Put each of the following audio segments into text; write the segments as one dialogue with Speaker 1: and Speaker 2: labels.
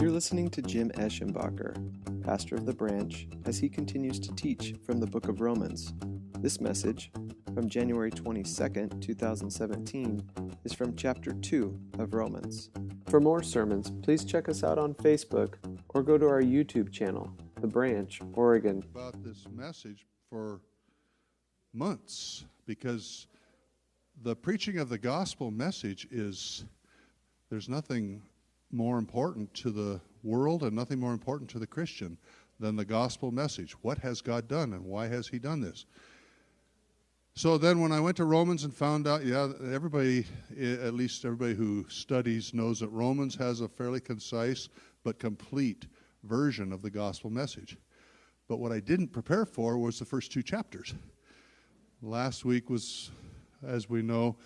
Speaker 1: You're listening to Jim Eschenbacher, pastor of the branch, as he continues to teach from the book of Romans. This message, from January 22nd, 2017, is from chapter 2 of Romans. For more sermons, please check us out on Facebook or go to our YouTube channel, The Branch, Oregon.
Speaker 2: About this message for months, because the preaching of the gospel message is, there's nothing more important to the world and nothing more important to the Christian than the gospel message. What has God done and why has he done this? So then when I went to Romans and found out, everybody, at least everybody who studies knows that Romans has a fairly concise but complete version of the gospel message. But what I didn't prepare for was the first two chapters. Last week was, as we know,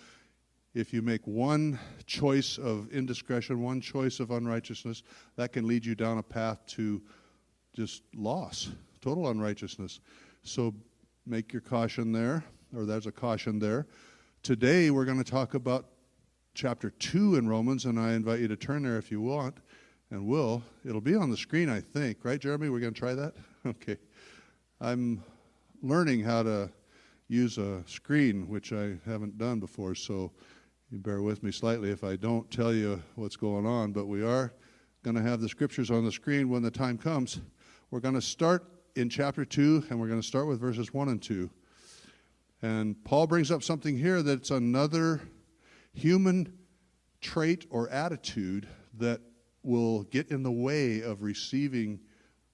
Speaker 2: if you make one choice of indiscretion, one choice of unrighteousness, that can lead you down a path to just loss, total unrighteousness. So make your caution there, or there's a caution there. Today we're going to talk about chapter 2 in Romans, and I invite you to turn there if you want, and will. It'll be on the screen, I think. Right, Jeremy? We're going to try that? Okay. I'm learning how to use a screen, which I haven't done before, so you bear with me slightly if I don't tell you what's going on, but we are going to have the scriptures on the screen when the time comes. We're going to start in chapter 2, and we're going to start with verses 1 and 2. And Paul brings up something here that's another human trait or attitude that will get in the way of receiving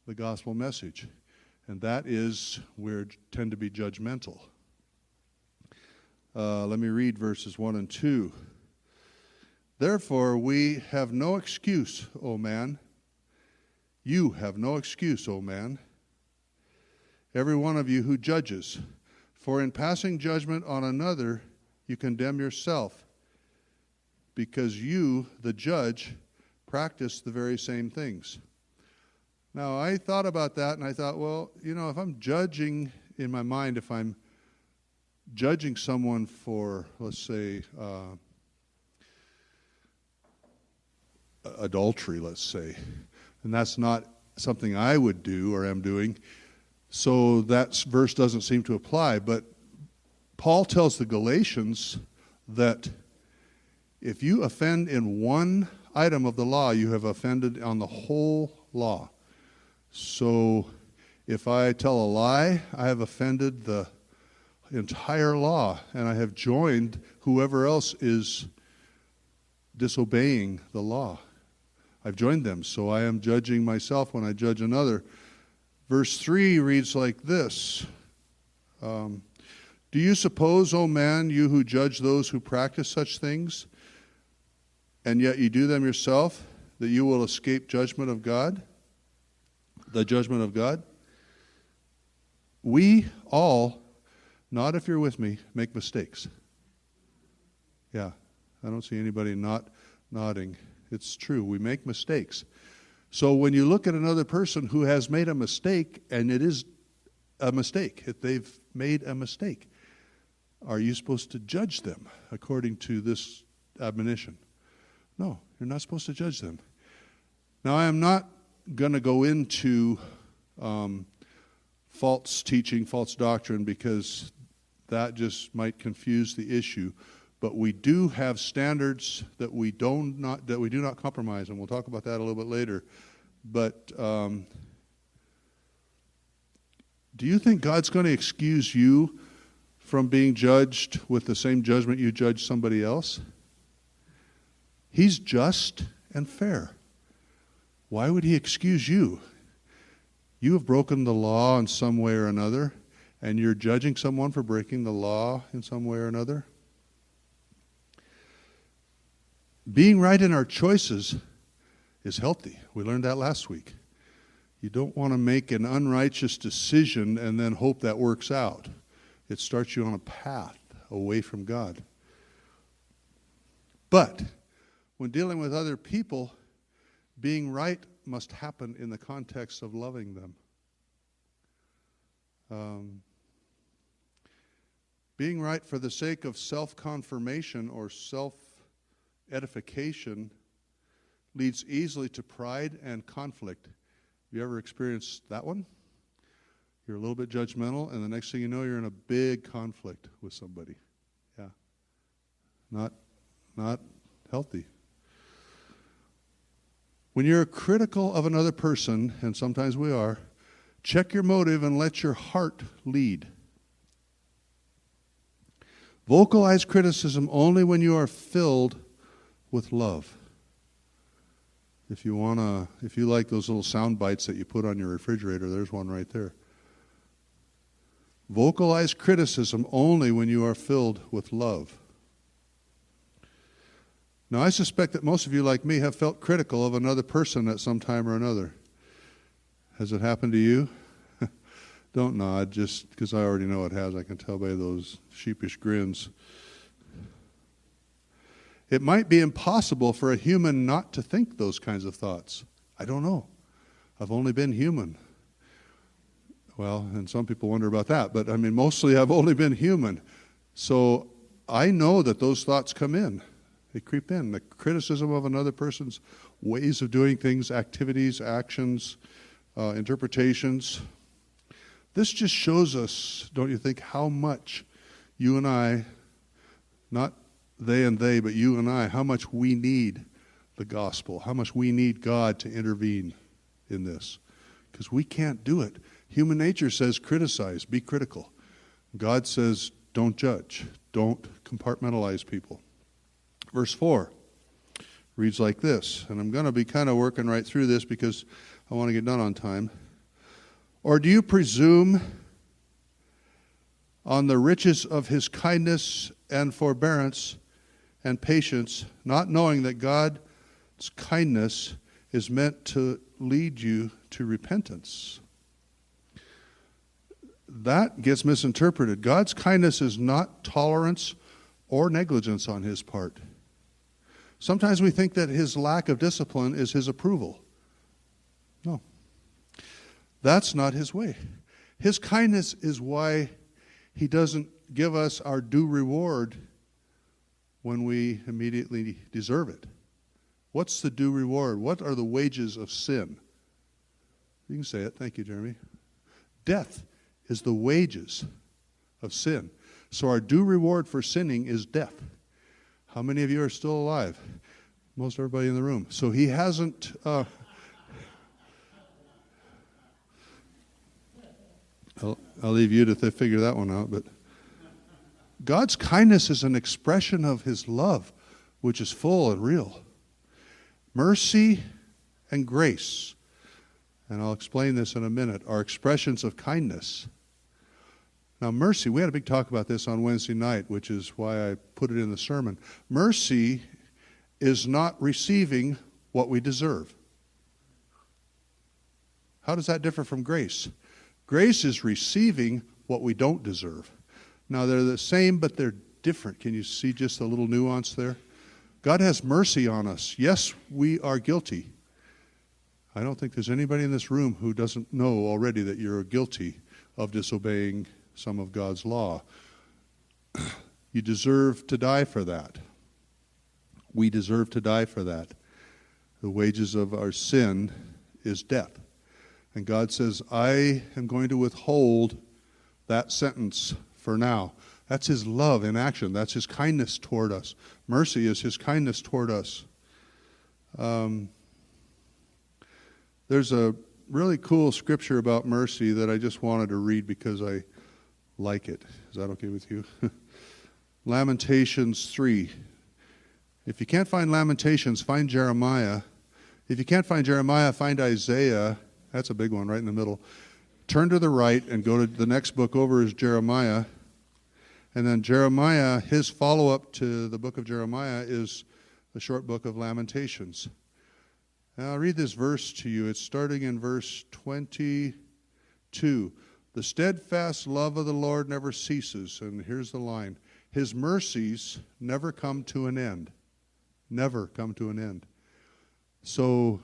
Speaker 2: the gospel message, and that is we tend to be judgmental. Let me read verses 1 and 2. Therefore we have no excuse, O man. You have no excuse, O man, every one of you who judges. For in passing judgment on another, you condemn yourself, because you, the judge, practice the very same things. Now, I thought about that, and I thought, well, if I'm judging in my mind, if I'm judging someone for, let's say, adultery, let's say, and that's not something I would do or am doing, so that verse doesn't seem to apply. But Paul tells the Galatians that if you offend in one item of the law, you have offended on the whole law. So if I tell a lie, I have offended the entire law, and I have joined whoever else is disobeying the law. I've joined them, so I am judging myself when I judge another. Verse 3 reads like this. Do you suppose, O man, you who judge those who practice such things, and yet you do them yourself, that you will escape judgment of God? The judgment of God? We all, not if you're with me, make mistakes. Yeah, I don't see anybody not nodding. It's true, we make mistakes. So when you look at another person who has made a mistake, and it is a mistake, if they've made a mistake, are you supposed to judge them according to this admonition? No, you're not supposed to judge them. Now, I am not going to go into false teaching, false doctrine, because that just might confuse the issue. But we do have standards that we do not compromise, and we'll talk about that a little bit later. But do you think God's going to excuse you from being judged with the same judgment you judge somebody else? He's just and fair. Why would he excuse you? You have broken the law in some way or another, and you're judging someone for breaking the law in some way or another. Being right in our choices is healthy. We learned that last week. You don't want to make an unrighteous decision and then hope that works out. It starts you on a path away from God. But when dealing with other people, being right must happen in the context of loving them. Being right for the sake of self-confirmation or self-edification leads easily to pride and conflict. Have you ever experienced that one? You're a little bit judgmental, and the next thing you know, you're in a big conflict with somebody. Yeah. Not healthy. When you're critical of another person, and sometimes we are, check your motive and let your heart lead. Vocalize criticism only when you are filled with love. If you like those little sound bites that you put on your refrigerator, there's one right there. Vocalize criticism only when you are filled with love. Now, I suspect that most of you, like me, have felt critical of another person at some time or another. Has it happened to you? Don't nod, just because I already know it has. I can tell by those sheepish grins. It might be impossible for a human not to think those kinds of thoughts. I don't know. I've only been human. Well, and some people wonder about that, but I mean, mostly I've only been human. So I know that those thoughts come in. They creep in. The criticism of another person's ways of doing things, activities, actions, interpretations. This just shows us, don't you think, how much you and I, not they and they, but you and I, how much we need the gospel, how much we need God to intervene in this. Because we can't do it. Human nature says criticize, be critical. God says don't judge, don't compartmentalize people. Verse 4 reads like this, and I'm going to be kind of working right through this because I want to get done on time. Or do you presume on the riches of his kindness and forbearance and patience, not knowing that God's kindness is meant to lead you to repentance? That gets misinterpreted. God's kindness is not tolerance or negligence on his part. Sometimes we think that his lack of discipline is his approval. No. That's not his way. His kindness is why he doesn't give us our due reward when we immediately deserve it. What's the due reward? What are the wages of sin? You can say it. Thank you, Jeremy. Death is the wages of sin. So our due reward for sinning is death. How many of you are still alive? Most everybody in the room. So he hasn't... I'll leave you to figure that one out. But God's kindness is an expression of his love, which is full and real. Mercy and grace, and I'll explain this in a minute, are expressions of kindness. Now, mercy, we had a big talk about this on Wednesday night, which is why I put it in the sermon. Mercy is not receiving what we deserve. How does that differ from grace? Grace is receiving what we don't deserve. Now, they're the same, but they're different. Can you see just a little nuance there? God has mercy on us. Yes, we are guilty. I don't think there's anybody in this room who doesn't know already that you're guilty of disobeying some of God's law. You deserve to die for that. We deserve to die for that. The wages of our sin is death. And God says, I am going to withhold that sentence for now. That's his love in action. That's his kindness toward us. Mercy is his kindness toward us. There's a really cool scripture about mercy that I just wanted to read because I like it. Is that okay with you? Lamentations 3. If you can't find Lamentations, find Jeremiah. If you can't find Jeremiah, find Isaiah. That's a big one right in the middle. Turn to the right and go to the next book over is Jeremiah. And then Jeremiah, his follow-up to the book of Jeremiah is the short book of Lamentations. Now I'll read this verse to you. It's starting in verse 22. The steadfast love of the Lord never ceases. And here's the line. His mercies never come to an end. Never come to an end. So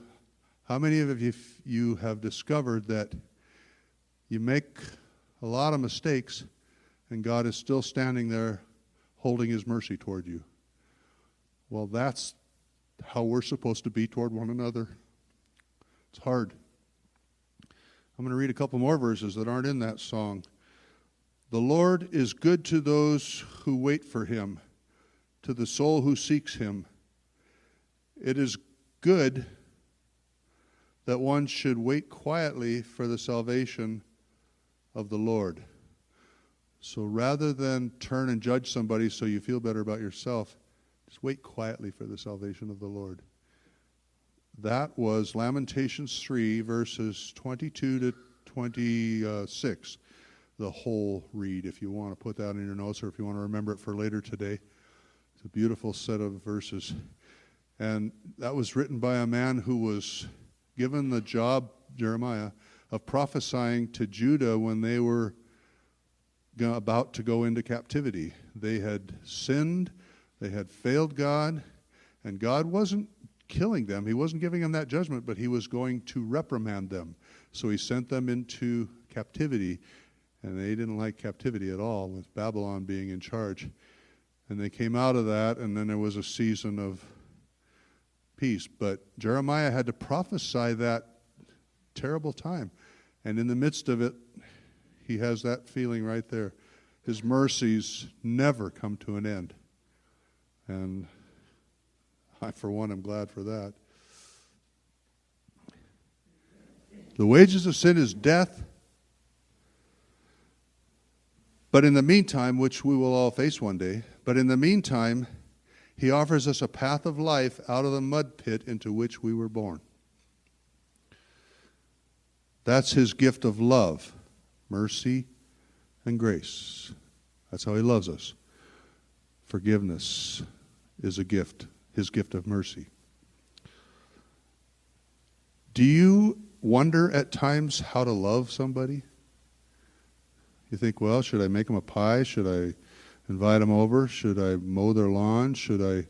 Speaker 2: how many of you have discovered that you make a lot of mistakes and God is still standing there holding his mercy toward you? Well, that's how we're supposed to be toward one another. It's hard. I'm going to read a couple more verses that aren't in that song. The Lord is good to those who wait for him, to the soul who seeks him. It is good that one should wait quietly for the salvation of the Lord. So rather than turn and judge somebody so you feel better about yourself, just wait quietly for the salvation of the Lord. That was Lamentations 3, verses 22 to 26. The whole read, if you want to put that in your notes or if you want to remember it for later today. It's a beautiful set of verses. And that was written by a man who was given the job, Jeremiah, of prophesying to Judah when they were about to go into captivity. They had sinned, they had failed God, and God wasn't killing them. He wasn't giving them that judgment, but he was going to reprimand them. So he sent them into captivity, and they didn't like captivity at all, with Babylon being in charge. And they came out of that, and then there was a season of peace. But Jeremiah had to prophesy that terrible time. And in the midst of it, he has that feeling right there. His mercies never come to an end. And I, for one, am glad for that. The wages of sin is death. But in the meantime, which we will all face one day, but in the meantime, he offers us a path of life out of the mud pit into which we were born. That's his gift of love, mercy, and grace. That's how he loves us. Forgiveness is a gift, his gift of mercy. Do you wonder at times how to love somebody? You think, well, should I make them a pie? Should I invite them over? Should I mow their lawn? Should I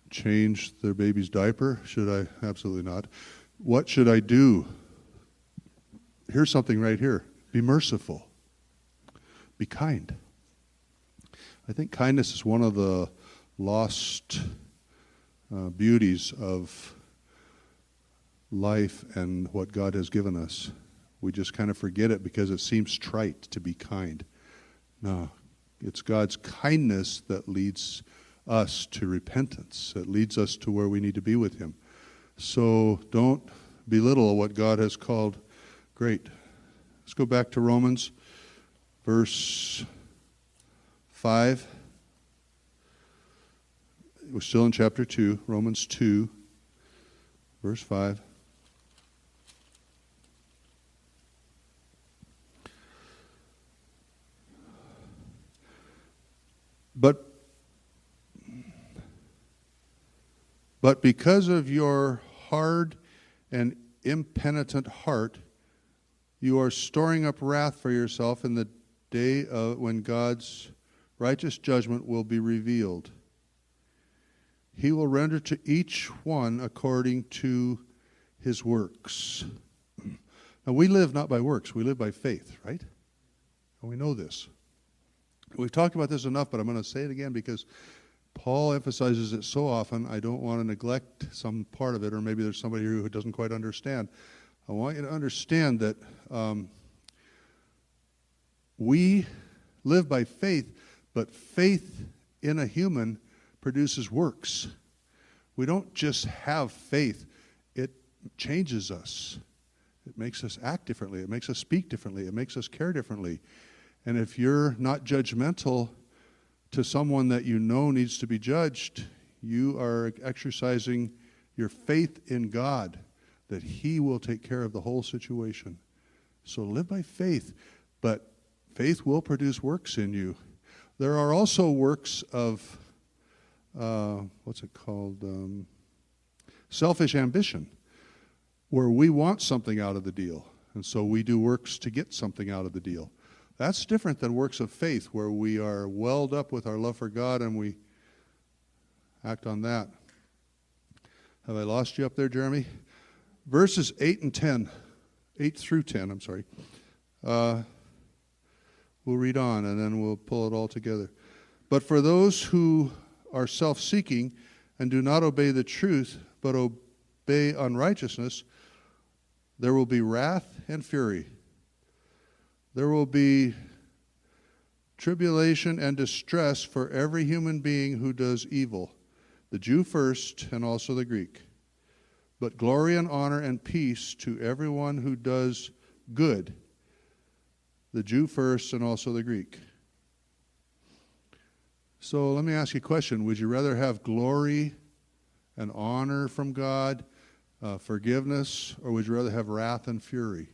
Speaker 2: change their baby's diaper? Should I? Absolutely not. What should I do? Here's something right here. Be merciful. Be kind. I think kindness is one of the lost beauties of life and what God has given us. We just kind of forget it because it seems trite to be kind. No, it's God's kindness that leads us to repentance. It leads us to where we need to be with him. So don't belittle what God has called great. Let's go back to Romans, verse 5. We're still in chapter 2, Romans 2, verse 5. But because of your hard and impenitent heart, you are storing up wrath for yourself in the day when God's righteous judgment will be revealed. He will render to each one according to his works. Now, we live not by works, we live by faith, right? And we know this. We've talked about this enough, but I'm going to say it again because Paul emphasizes it so often. I don't want to neglect some part of it, or maybe there's somebody here who doesn't quite understand. I want you to understand that we live by faith, but faith in a human produces works. We don't just have faith. It changes us. It makes us act differently. It makes us speak differently. It makes us care differently. And if you're not judgmental to someone that you know needs to be judged, you are exercising your faith in God that he will take care of the whole situation. So live by faith, but faith will produce works in you. There are also works of, selfish ambition, where we want something out of the deal, and so we do works to get something out of the deal. That's different than works of faith, where we are welled up with our love for God and we act on that. Have I lost you up there, Jeremy? Verses 8 through 10, we'll read on and then we'll pull it all together. But for those who are self-seeking and do not obey the truth, but obey unrighteousness, there will be wrath and fury. There will be tribulation and distress for every human being who does evil, the Jew first and also the Greek. But glory and honor and peace to everyone who does good, the Jew first and also the Greek. So let me ask you a question. Would you rather have glory and honor from God, forgiveness, or would you rather have wrath and fury?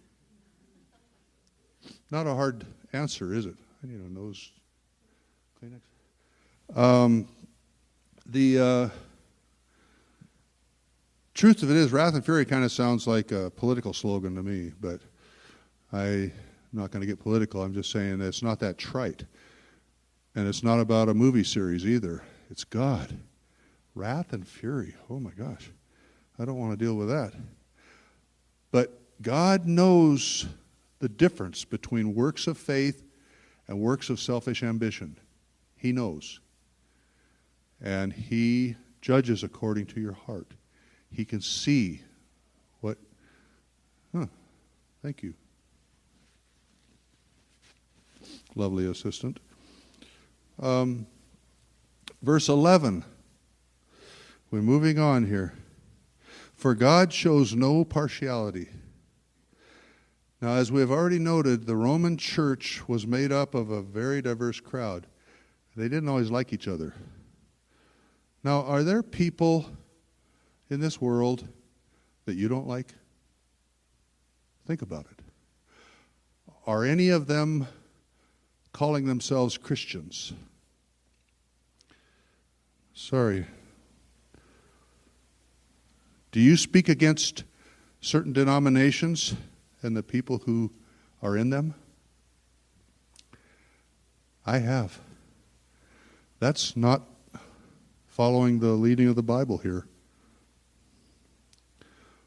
Speaker 2: Not a hard answer, is it? I need a nose Kleenex. The truth of it is, wrath and fury kind of sounds like a political slogan to me, but I'm not going to get political. I'm just saying that it's not that trite. And it's not about a movie series either. It's God. Wrath and fury. Oh my gosh. I don't want to deal with that. But God knows the difference between works of faith and works of selfish ambition. He knows. And He judges according to your heart. He can see what... Thank you. Lovely assistant. Verse 11. We're moving on here. For God shows no partiality. Now, as we have already noted, the Roman church was made up of a very diverse crowd. They didn't always like each other. Now, are there people in this world that you don't like? Think about it. Are any of them calling themselves Christians? Sorry. Do you speak against certain denominations and the people who are in them? I have. That's not following the leading of the Bible here.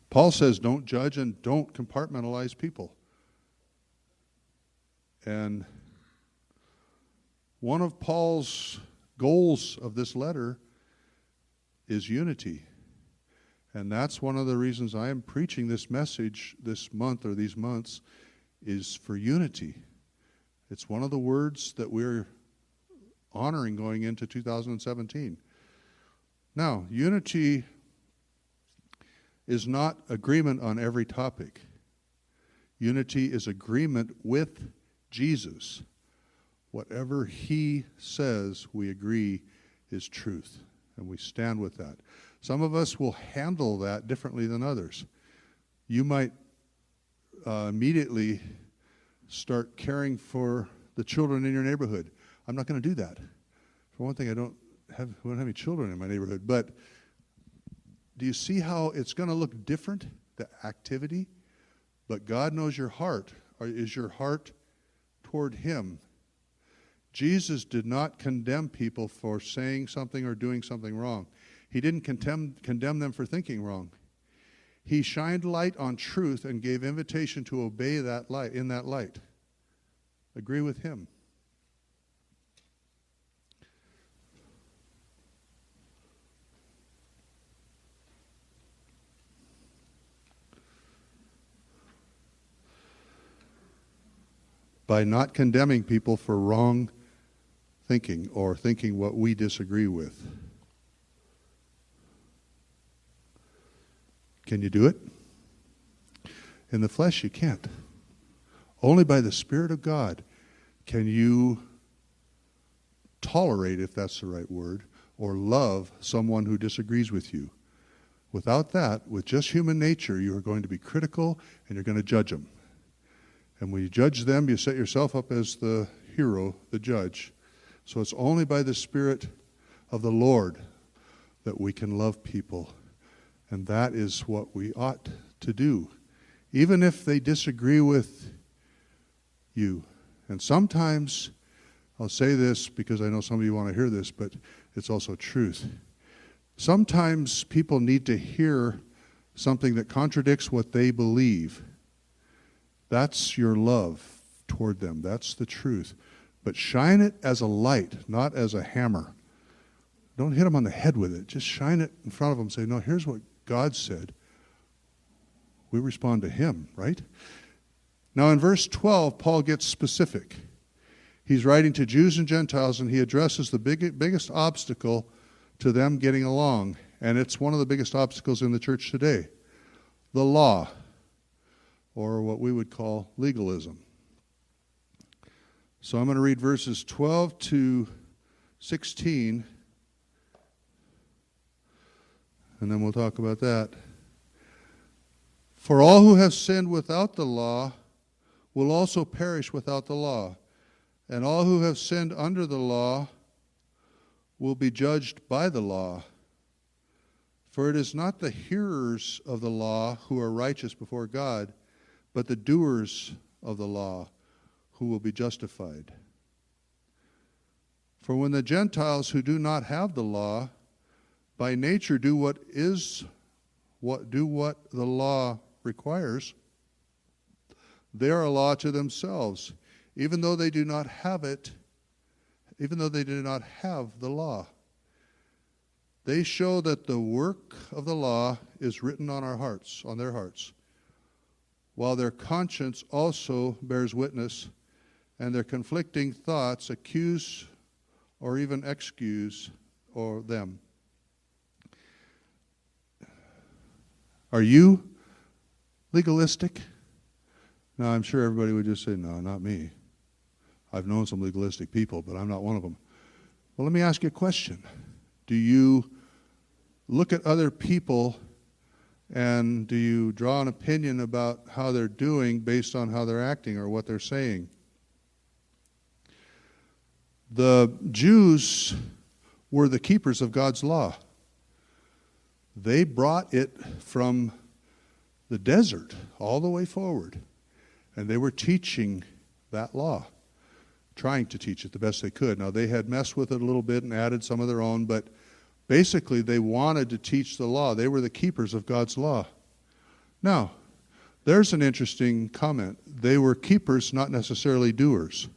Speaker 2: Paul says don't judge and don't compartmentalize people. And one of Paul's goals of this letter is unity. And that's one of the reasons I am preaching this message this month or these months is for unity. It's one of the words that we're honoring going into 2017. Now, unity is not agreement on every topic. Unity is agreement with Jesus. Whatever He says, we agree is truth, and we stand with that. Some of us will handle that differently than others. You might immediately start caring for the children in your neighborhood. I'm not going to do that. For one thing, we don't have any children in my neighborhood. But do you see how it's going to look different, the activity? But God knows your heart. Is your heart toward Him? Jesus did not condemn people for saying something or doing something wrong. He didn't condemn them for thinking wrong. He shined light on truth and gave invitation to obey that light, in that light. Agree with Him. By not condemning people for wrong thinking or thinking what we disagree with. Can you do it? In the flesh, you can't. Only by the Spirit of God can you tolerate, if that's the right word, or love someone who disagrees with you. Without that, with just human nature, you are going to be critical and you're going to judge them. And when you judge them, you set yourself up as the hero, the judge. So it's only by the Spirit of the Lord that we can love people. And that is what we ought to do, even if they disagree with you. And sometimes, I'll say this because I know some of you want to hear this, but it's also truth. Sometimes people need to hear something that contradicts what they believe. That's your love toward them. That's the truth. But shine it as a light, not as a hammer. Don't hit them on the head with it. Just shine it in front of them and say, no, here's what God said. We respond to him, right? Now in verse 12, Paul gets specific. He's writing to Jews and Gentiles, and he addresses the biggest obstacle to them getting along. And it's one of the biggest obstacles in the church today. The law, or what we would call legalism. So I'm going to read verses 12 to 16, and then we'll talk about that. For all who have sinned without the law will also perish without the law, and all who have sinned under the law will be judged by the law. For it is not the hearers of the law who are righteous before God, but the doers of the law who will be justified. For when the Gentiles who do not have the law, by nature do what the law requires, they are a law to themselves, even though they do not have it, even though they do not have the law. They show that the work of the law is written on our hearts, on their hearts, while their conscience also bears witness, and their conflicting thoughts accuse or even excuse them. Are you legalistic? No, I'm sure everybody would just say, no, not me. I've known some legalistic people, but I'm not one of them. Well, let me ask you a question. Do you look at other people and do you draw an opinion about how they're doing based on how they're acting or what they're saying? The Jews were the keepers of God's law. They brought it from the desert all the way forward, and they were teaching that law, trying to teach it the best they could. Now, they had messed with it a little bit and added some of their own, but basically they wanted to teach the law. They were the keepers of God's law. Now, there's an interesting comment. They were keepers, not necessarily doers.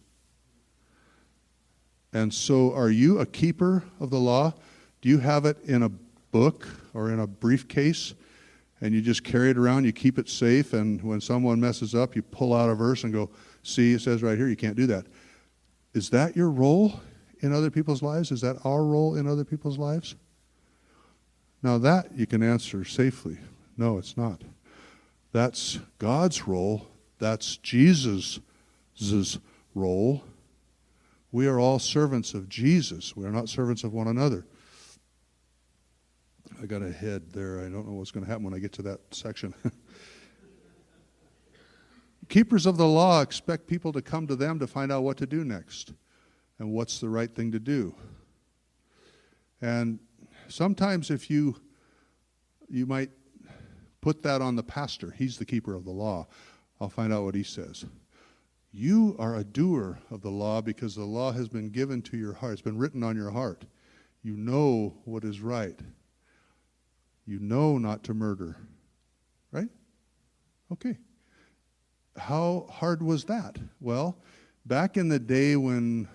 Speaker 2: And so are you a keeper of the law? Do you have it in a book or in a briefcase and you just carry it around, you keep it safe, and when someone messes up, you pull out a verse and go, see, it says right here, you can't do that. Is that your role in other people's lives? Is that our role in other people's lives? Now that you can answer safely. No, it's not. That's God's role. That's Jesus' role. We are all servants of Jesus. We are not servants of one another. I got a head there. I don't know what's going to happen when I get to that section. Keepers of the law expect people to come to them to find out what to do next and what's the right thing to do. And sometimes if you might put that on the pastor. He's the keeper of the law. I'll find out what he says. You are a doer of the law because the law has been given to your heart. It's been written on your heart. You know what is right. You know not to murder. Right? Okay. How hard was that? Well, back in the day when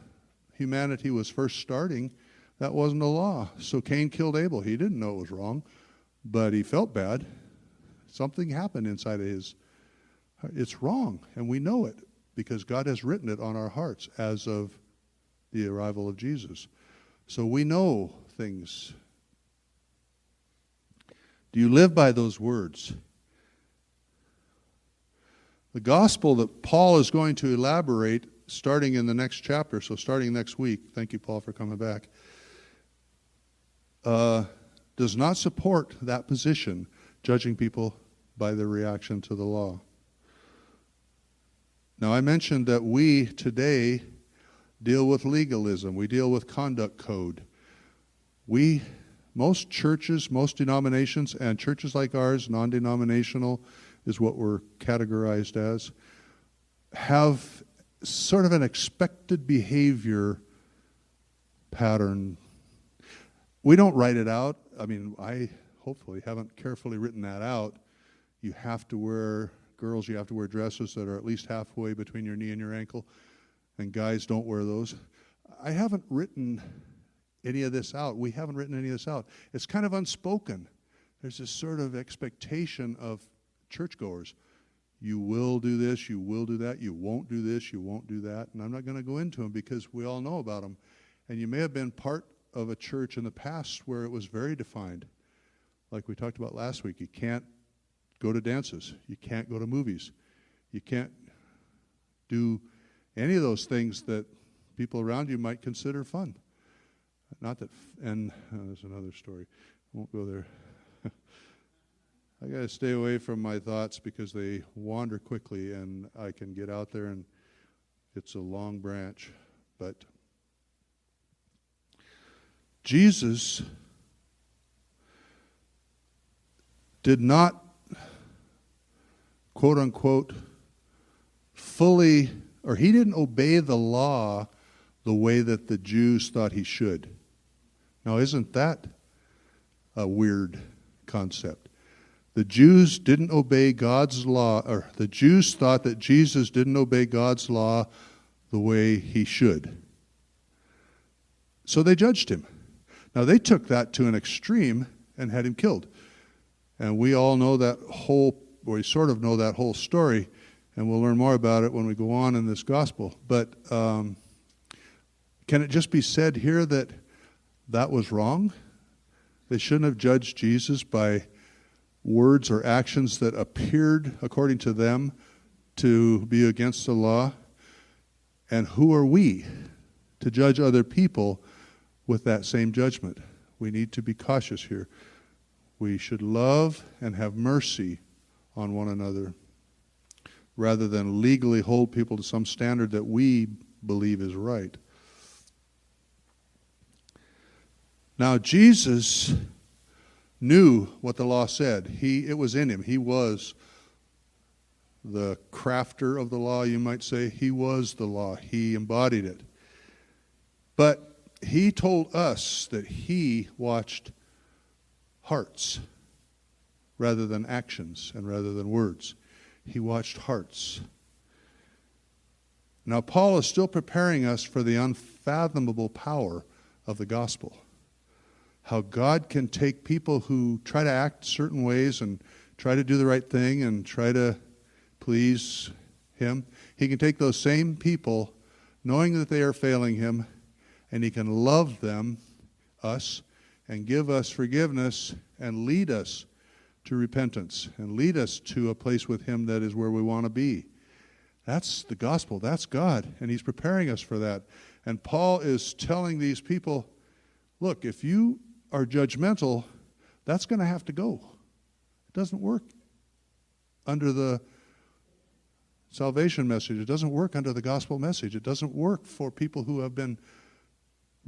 Speaker 2: humanity was first starting, that wasn't a law. So Cain killed Abel. He didn't know it was wrong, but he felt bad. Something happened inside of his. It's wrong, and we know it because God has written it on our hearts as of the arrival of Jesus. So we know things. Do you live by those words? The gospel that Paul is going to elaborate starting in the next chapter, so starting next week, thank you, Paul, for coming back, does not support that position, judging people by their reaction to the law. Now, I mentioned that we today deal with legalism. We deal with conduct code. Most churches, most denominations, and churches like ours, non-denominational is what we're categorized as, have sort of an expected behavior pattern. We don't write it out. I mean, I hopefully haven't carefully written that out. You have to wear, girls, you have to wear dresses that are at least halfway between your knee and your ankle, and guys don't wear those. I haven't written any of this out. We haven't written any of this out. It's kind of unspoken. There's this sort of expectation of churchgoers. You will do this, you will do that, you won't do this, you won't do that. And I'm not going to go into them because we all know about them. And you may have been part of a church in the past where it was very defined. Like we talked about last week, you can't go to dances. You can't go to movies. You can't do any of those things that people around you might consider fun. Not that, and there's another story. Won't go there. I got to stay away from my thoughts because they wander quickly, and I can get out there and it's a long branch. But Jesus did not, quote unquote, fully, or he didn't obey the law the way that the Jews thought he should. Now, isn't that a weird concept? The Jews didn't obey God's law, or the Jews thought that Jesus didn't obey God's law the way he should. So they judged him. Now, they took that to an extreme and had him killed. And we all know that whole, or we sort of know that whole story, and we'll learn more about it when we go on in this gospel. But can it just be said here that that was wrong? They shouldn't have judged Jesus by words or actions that appeared, according to them, to be against the law. And who are we to judge other people with that same judgment? We need to be cautious here. We should love and have mercy on one another rather than legally hold people to some standard that we believe is right. Now, Jesus knew what the law said. It was in him. He was the crafter of the law, you might say. He was the law. He embodied it. But he told us that he watched hearts rather than actions and rather than words. He watched hearts. Now, Paul is still preparing us for the unfathomable power of the gospel. How God can take people who try to act certain ways and try to do the right thing and try to please him. He can take those same people, knowing that they are failing him, and he can love them, us, and give us forgiveness and lead us to repentance and lead us to a place with him that is where we want to be. That's the gospel. That's God, and he's preparing us for that. And Paul is telling these people, look, if you are judgmental, that's going to have to go. It doesn't work under the salvation message. It doesn't work under the gospel message. It doesn't work for people who have been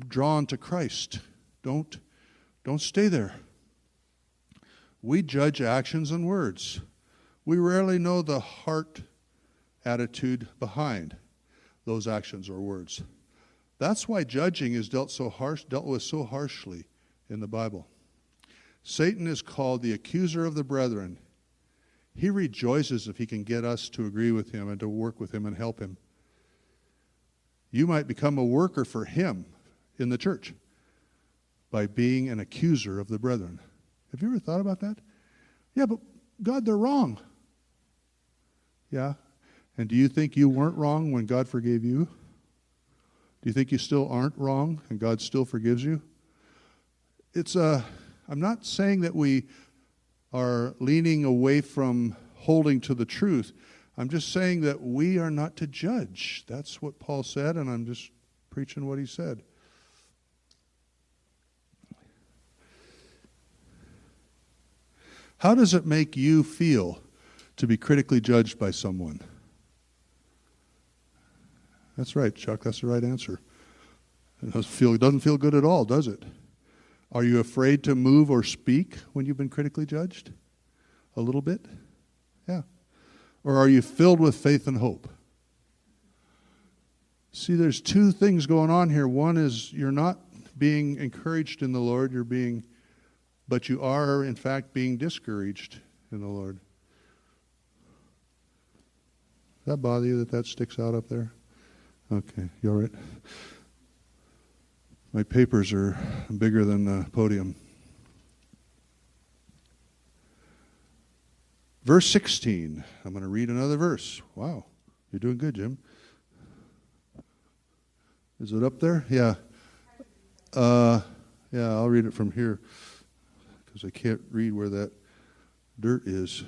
Speaker 2: drawn to Christ. Don't stay there. We judge actions and words. We rarely know the heart attitude behind those actions or words. That's why judging is dealt with so harshly in the Bible. Satan is called the accuser of the brethren. He rejoices if he can get us to agree with him and to work with him and help him. You might become a worker for him in the church by being an accuser of the brethren. Have you ever thought about that? Yeah, but God, they're wrong. Yeah. And do you think you weren't wrong when God forgave you? Do you think you still aren't wrong and God still forgives you? I'm not saying that we are leaning away from holding to the truth. I'm just saying that we are not to judge. That's what Paul said, and I'm just preaching what he said. How does it make you feel to be critically judged by someone? That's right, Chuck. That's the right answer. It doesn't feel good at all, does it? Are you afraid to move or speak when you've been critically judged? A little bit? Yeah. Or are you filled with faith and hope? See, there's two things going on here. One is you're not being encouraged in the Lord, but you are, in fact, being discouraged in the Lord. Does that bother you that sticks out up there? Okay, you all right? My papers are bigger than the podium. Verse 16. I'm going to read another verse. Wow, you're doing good, Jim. Is it up there? Yeah. Yeah, I'll read it from here because I can't read where that dirt is.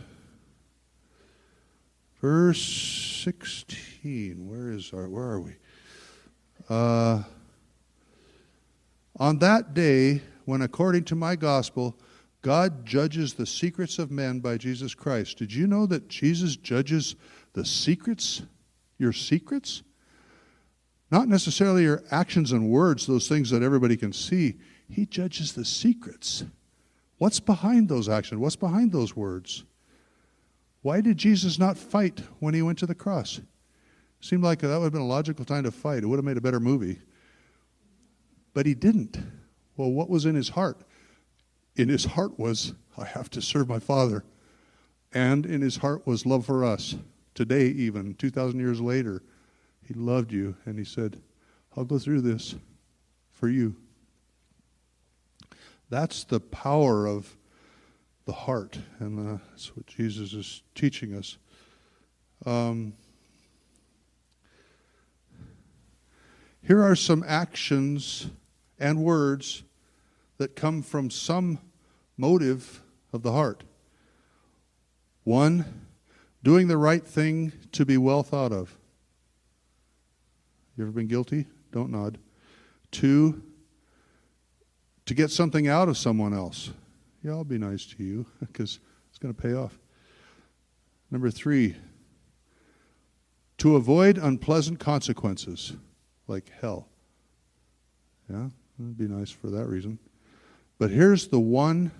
Speaker 2: Verse 16. Where are we? On that day, when according to my gospel, God judges the secrets of men by Jesus Christ. Did you know that Jesus judges the secrets? Your secrets? Not necessarily your actions and words, those things that everybody can see. He judges the secrets. What's behind those actions? What's behind those words? Why did Jesus not fight when he went to the cross? Seemed like that would have been a logical time to fight. It would have made a better movie. But he didn't. Well, what was in his heart? In his heart was, I have to serve my Father. And in his heart was love for us. Today even, 2,000 years later, he loved you. And he said, I'll go through this for you. That's the power of the heart. And that's what Jesus is teaching us. Here are some actions and words that come from some motive of the heart. 1, doing the right thing to be well thought of. You ever been guilty? Don't nod. 2, to get something out of someone else. Yeah, I'll be nice to you because it's going to pay off. Number 3, to avoid unpleasant consequences like hell. Yeah, it'd be nice for that reason. But here's the one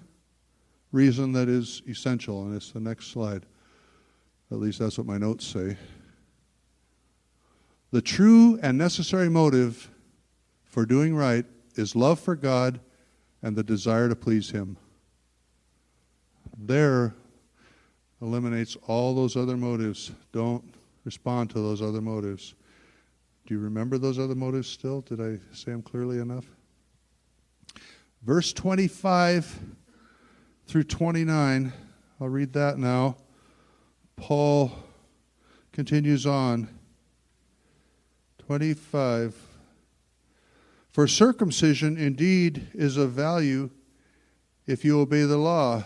Speaker 2: reason that is essential, and it's the next slide. At least that's what my notes say. The true and necessary motive for doing right is love for God and the desire to please Him. There eliminates all those other motives. Don't respond to those other motives. Do you remember those other motives still? Did I say them clearly enough? Verse 25 through 29, I'll read that now. Paul continues on. 25. For circumcision indeed is of value if you obey the law,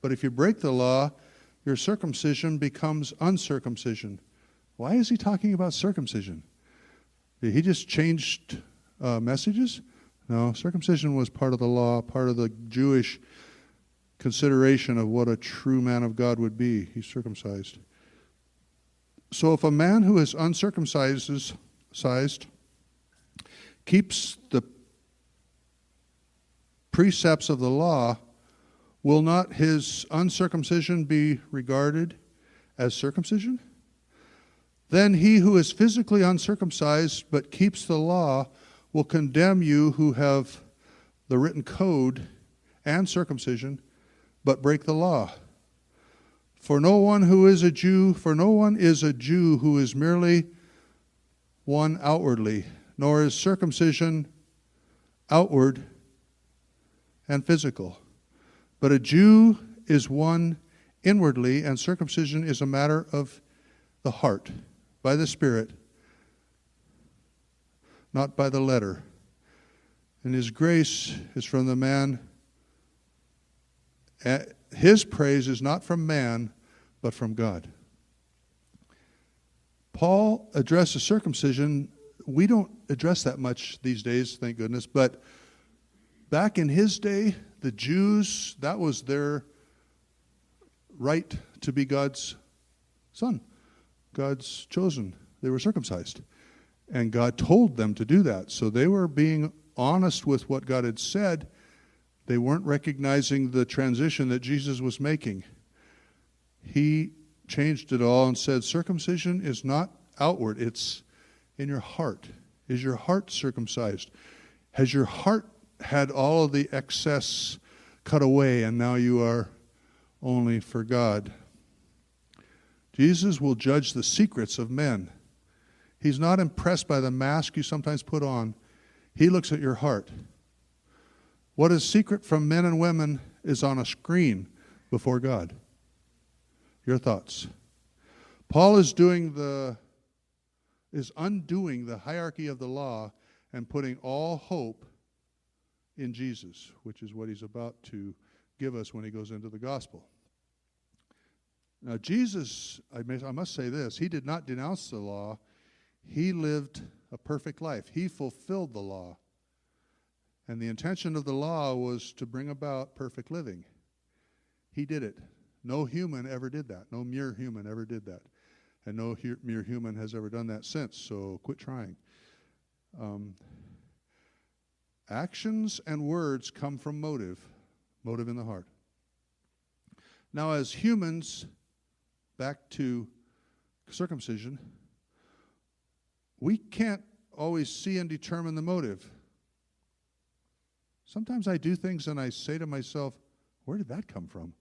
Speaker 2: but if you break the law, your circumcision becomes uncircumcision. Why is he talking about circumcision? Did he just changed messages? No, circumcision was part of the law, part of the Jewish consideration of what a true man of God would be. He's circumcised. So if a man who is uncircumcised keeps the precepts of the law, will not his uncircumcision be regarded as circumcision? Then he who is physically uncircumcised but keeps the law will condemn you who have the written code and circumcision but break the law. For no one is a Jew who is merely one outwardly, nor is circumcision outward and physical. But a Jew is one inwardly, and circumcision is a matter of the heart, by the Spirit, not by the letter. And his grace is from the man. His praise is not from man, but from God. Paul addresses circumcision. We don't address that much these days, thank goodness. But back in his day, the Jews, that was their right to be God's son, God's chosen. They were circumcised. And God told them to do that. So they were being honest with what God had said. They weren't recognizing the transition that Jesus was making. He changed it all and said, circumcision is not outward, it's in your heart. Is your heart circumcised? Has your heart had all of the excess cut away and now you are only for God? Jesus will judge the secrets of men. He's not impressed by the mask you sometimes put on. He looks at your heart. What is secret from men and women is on a screen before God. Your thoughts. Paul is undoing the hierarchy of the law and putting all hope in Jesus, which is what he's about to give us when he goes into the gospel. Now, Jesus, I must say this, he did not denounce the law. He lived a perfect life. He fulfilled the law. And the intention of the law was to bring about perfect living. He did it. No human ever did that. No mere human ever did that. And no mere human has ever done that since, so quit trying. Actions and words come from motive in the heart. Now, as humans, back to circumcision, we can't always see and determine the motive. Sometimes I do things and I say to myself, where did that come from?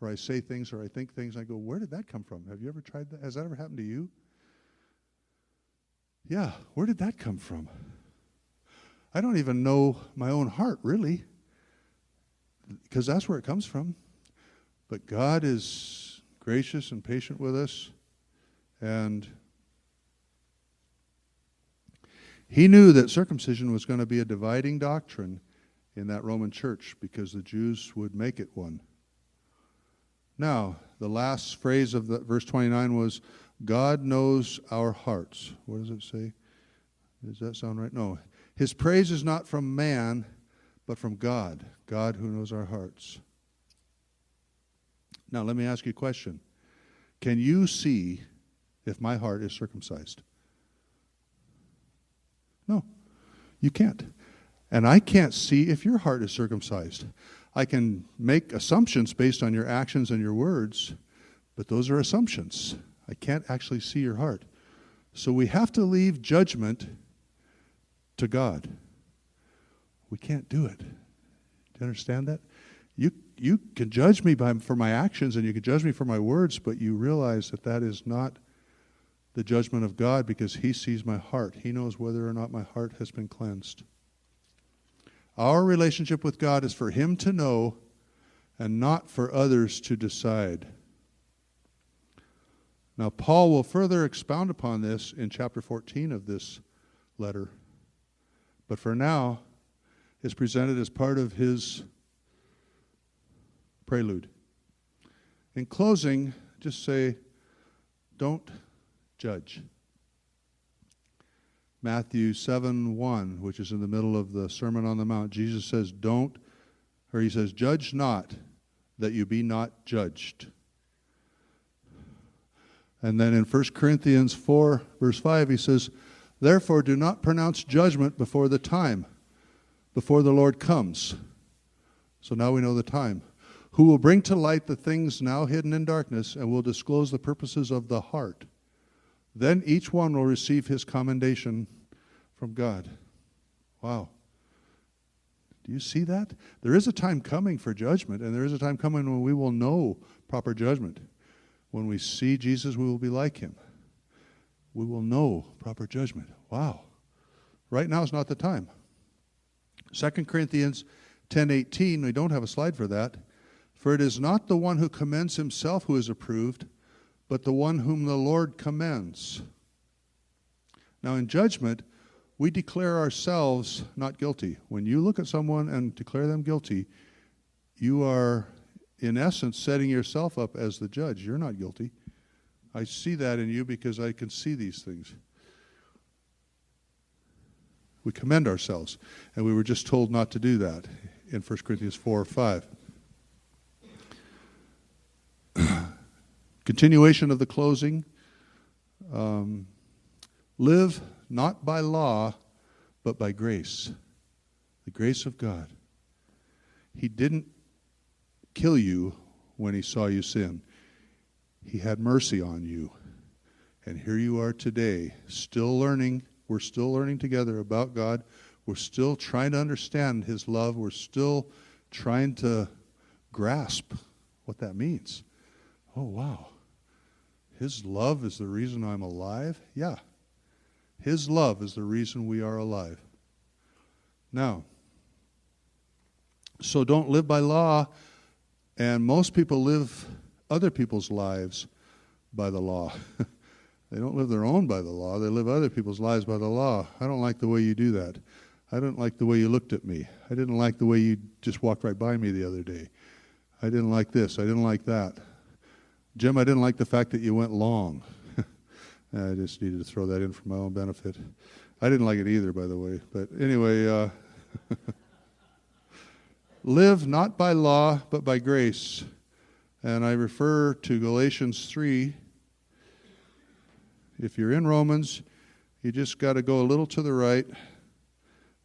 Speaker 2: Or I say things or I think things and I go, where did that come from? Have you ever tried that? Has that ever happened to you? Yeah, where did that come from? I don't even know my own heart, really, because that's where it comes from. But God is gracious and patient with us, and he knew that circumcision was going to be a dividing doctrine in that Roman church because the Jews would make it one. Now, the last phrase of verse 29 was, God knows our hearts. What does it say? Does that sound right? No. His praise is not from man, but from God. God who knows our hearts. Now, let me ask you a question. Can you see if my heart is circumcised? No, you can't. And I can't see if your heart is circumcised. I can make assumptions based on your actions and your words, but those are assumptions. I can't actually see your heart. So we have to leave judgment to God. We can't do it. Do you understand that? You can judge me for my actions and you can judge me for my words, but you realize that that is not the judgment of God because he sees my heart. He knows whether or not my heart has been cleansed. Our relationship with God is for him to know and not for others to decide. Now, Paul will further expound upon this in chapter 14 of this letter. But for now, it's presented as part of his prelude. In closing, just say, don't judge. Matthew 7:1, which is in the middle of the Sermon on the Mount, Jesus says, he says, judge not, that you be not judged. And then in 1 Corinthians 4, verse 5, he says, therefore do not pronounce judgment before the time, before the Lord comes. So now we know the time. Who will bring to light the things now hidden in darkness and will disclose the purposes of the heart. Then each one will receive his commendation from God. Wow. Do you see that? There is a time coming for judgment, and there is a time coming when we will know proper judgment. When we see Jesus, we will be like him. We will know proper judgment. Wow. Right now is not the time. 2 Corinthians 10:18, we don't have a slide for that. For it is not the one who commends himself who is approved, but the one whom the Lord commends. Now in judgment, we declare ourselves not guilty. When you look at someone and declare them guilty, you are, in essence, setting yourself up as the judge. You're not guilty. I see that in you because I can see these things. We commend ourselves, and we were just told not to do that in 1 Corinthians 4:5. Continuation of the closing. Live not by law, but by grace. The grace of God. He didn't kill you when he saw you sin. He had mercy on you. And here you are today, still learning. We're still learning together about God. We're still trying to understand his love. We're still trying to grasp what that means. Oh, wow. His love is the reason I'm alive? Yeah. His love is the reason we are alive. Now, so don't live by law, and most people live other people's lives by the law. They don't live their own by the law. They live other people's lives by the law. I don't like the way you do that. I don't like the way you looked at me. I didn't like the way you just walked right by me the other day. I didn't like this. I didn't like that. Jim, I didn't like the fact that you went long. I just needed to throw that in for my own benefit. I didn't like it either, by the way. But anyway, live not by law, but by grace. And I refer to Galatians 3. If you're in Romans, you just got to go a little to the right,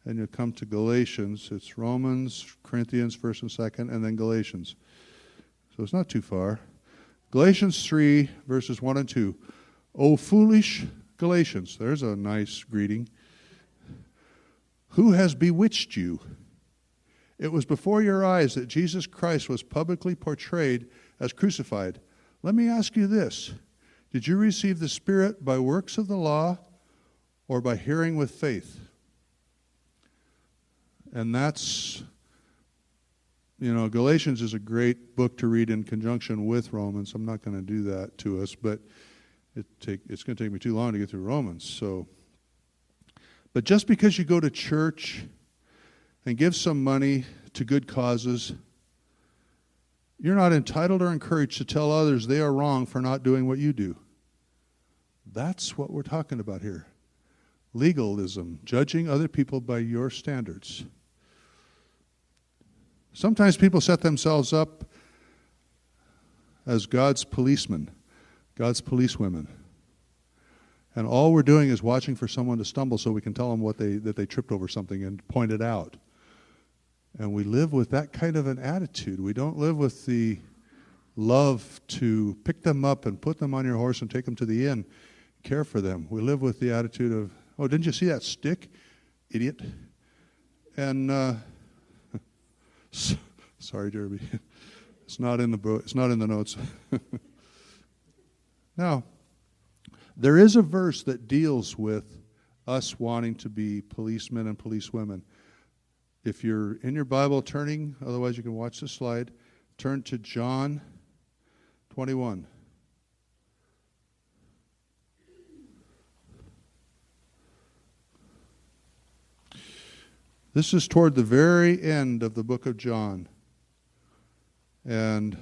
Speaker 2: and you'll come to Galatians. It's Romans, Corinthians, 1st and 2nd, and then Galatians. So it's not too far. Galatians 3, verses 1 and 2. O foolish Galatians, there's a nice greeting. Who has bewitched you? It was before your eyes that Jesus Christ was publicly portrayed as crucified. Let me ask you this. Did you receive the Spirit by works of the law or by hearing with faith? And that's, Galatians is a great book to read in conjunction with Romans. I'm not going to do that to us, but it's going to take me too long to get through Romans. But just because you go to church and give some money to good causes, you're not entitled or encouraged to tell others they are wrong for not doing what you do. That's what we're talking about here. Legalism, judging other people by your standards. Sometimes people set themselves up as God's policemen, God's policewomen. And all we're doing is watching for someone to stumble so we can tell them that they tripped over something and point it out. And we live with that kind of an attitude. We don't live with the love to pick them up and put them on your horse and take them to the inn, care for them. We live with the attitude of, oh, didn't you see that stick, idiot? And sorry, Derby, it's not in the notes. Now, there is a verse that deals with us wanting to be policemen and policewomen. If you're in your Bible turning, otherwise you can watch the slide, turn to John 21. This is toward the very end of the book of John. And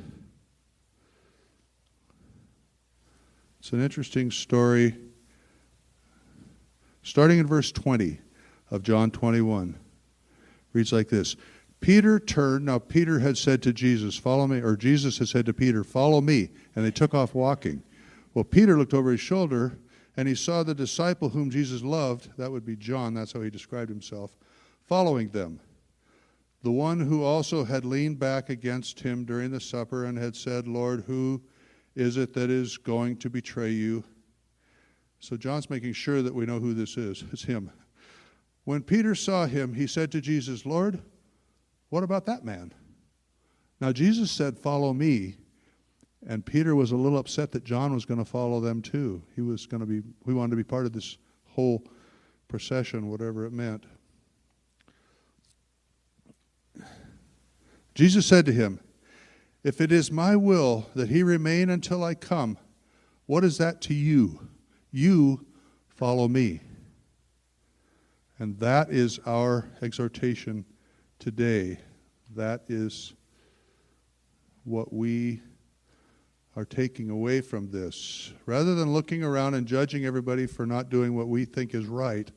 Speaker 2: it's an interesting story. Starting in verse 20 of John 21. Reads like this. Peter turned. Now Peter had said to Jesus, follow me. Or Jesus had said to Peter, follow me. And they took off walking. Well, Peter looked over his shoulder, and he saw the disciple whom Jesus loved. That would be John. That's how he described himself. Following them. The one who also had leaned back against him during the supper and had said, Lord, who is it that is going to betray you? So John's making sure that we know who this is. It's him. When Peter saw him, he said to Jesus, Lord, what about that man? Now Jesus said, follow me. And Peter was a little upset that John was going to follow them too. He wanted to be part of this whole procession, whatever it meant. Jesus said to him, if it is my will that he remain until I come, what is that to you? You follow me. And that is our exhortation today. That is what we are taking away from this. Rather than looking around and judging everybody for not doing what we think is right,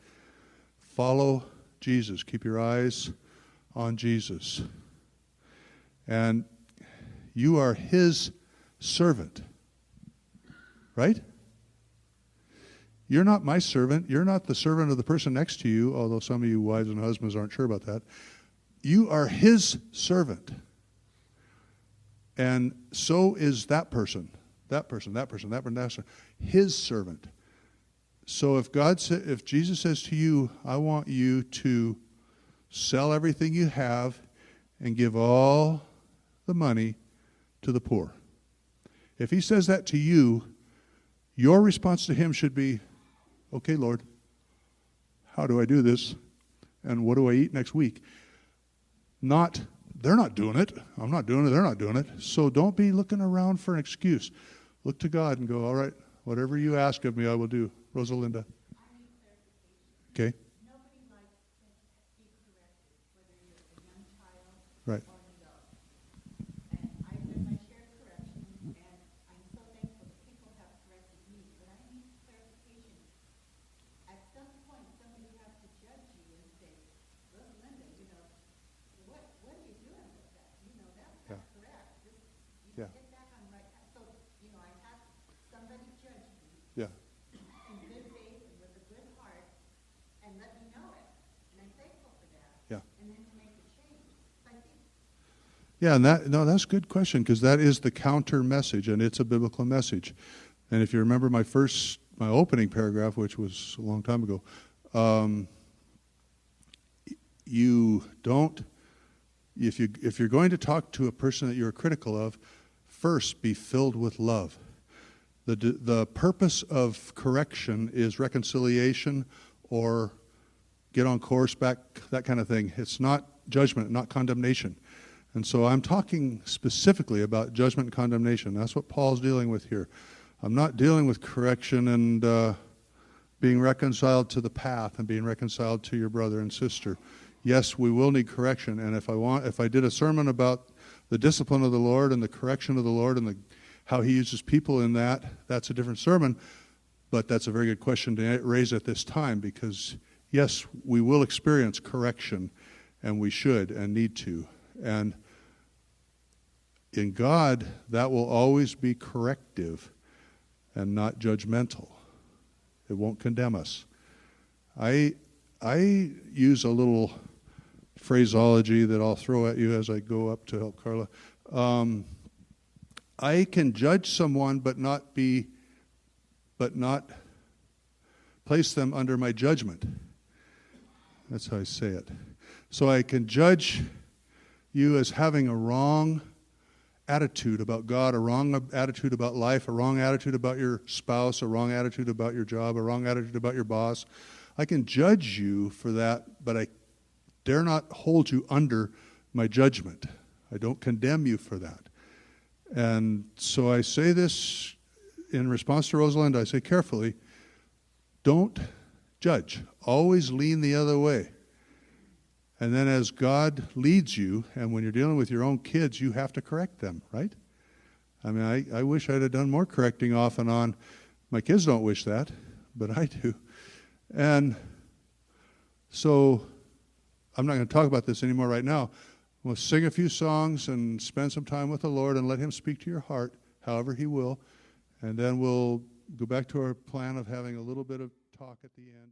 Speaker 2: follow Jesus. Keep your eyes on Jesus. And you are his servant. Right? You're not my servant. You're not the servant of the person next to you, although some of you wives and husbands aren't sure about that. You are his servant. And so is that person. That person. His servant. So if Jesus says to you, I want you to sell everything you have and give all the money to the poor. If he says that to you, your response to him should be, okay, Lord, how do I do this? and what do I eat next week? Not, they're not doing it. I'm not doing it. They're not doing it. So don't be looking around for an excuse. Look to God and go, all right, whatever you ask of me, I will do. Rosalinda. Okay.
Speaker 3: Nobody likes to be corrected, whether you're a young child
Speaker 2: Right.
Speaker 3: or an adult. And I've done my share of correction, and I'm so thankful that people have corrected me, but I need clarification. At some point, somebody has to judge you and say, Rosalinda, what are you doing with that? That's not correct. Get back on right path. So, I had somebody judge me
Speaker 2: Yeah.
Speaker 3: in good faith and with a good heart and let me know it. And I'm thankful for that.
Speaker 2: Yeah.
Speaker 3: And then to make a change. So I think
Speaker 2: Yeah, and that's a good question, because that is the counter message, and it's a biblical message. And if you remember my opening paragraph, which was a long time ago, you don't, if you're going to talk to a person that you're critical of, first be filled with love. The purpose of correction is reconciliation or get on course back, that kind of thing. It's not judgment, not condemnation. And so I'm talking specifically about judgment and condemnation. That's what Paul's dealing with here. I'm not dealing with correction and being reconciled to the path and being reconciled to your brother and sister. Yes, we will need correction. And if I did a sermon about the discipline of the Lord and the correction of the Lord and how he uses people in that, that's a different sermon. But that's a very good question to raise at this time, because yes, we will experience correction, and we should and need to. And in God, that will always be corrective and not judgmental. It won't condemn us. I use a little phraseology that I'll throw at you as I go up to help Carla. I can judge someone but not place them under my judgment. That's how I say it. So I can judge you as having a wrong attitude about God, a wrong attitude about life, a wrong attitude about your spouse, a wrong attitude about your job, a wrong attitude about your boss. I can judge you for that, but I dare not hold you under my judgment. I don't condemn you for that. And so I say this in response to Rosalind. I say carefully, don't judge. Always lean the other way. And then as God leads you, and when you're dealing with your own kids, you have to correct them, right? I mean, I wish I'd have done more correcting off and on. My kids don't wish that, but I do. And so I'm not going to talk about this anymore right now. We'll sing a few songs and spend some time with the Lord and let him speak to your heart, however he will. And then we'll go back to our plan of having a little bit of talk at the end.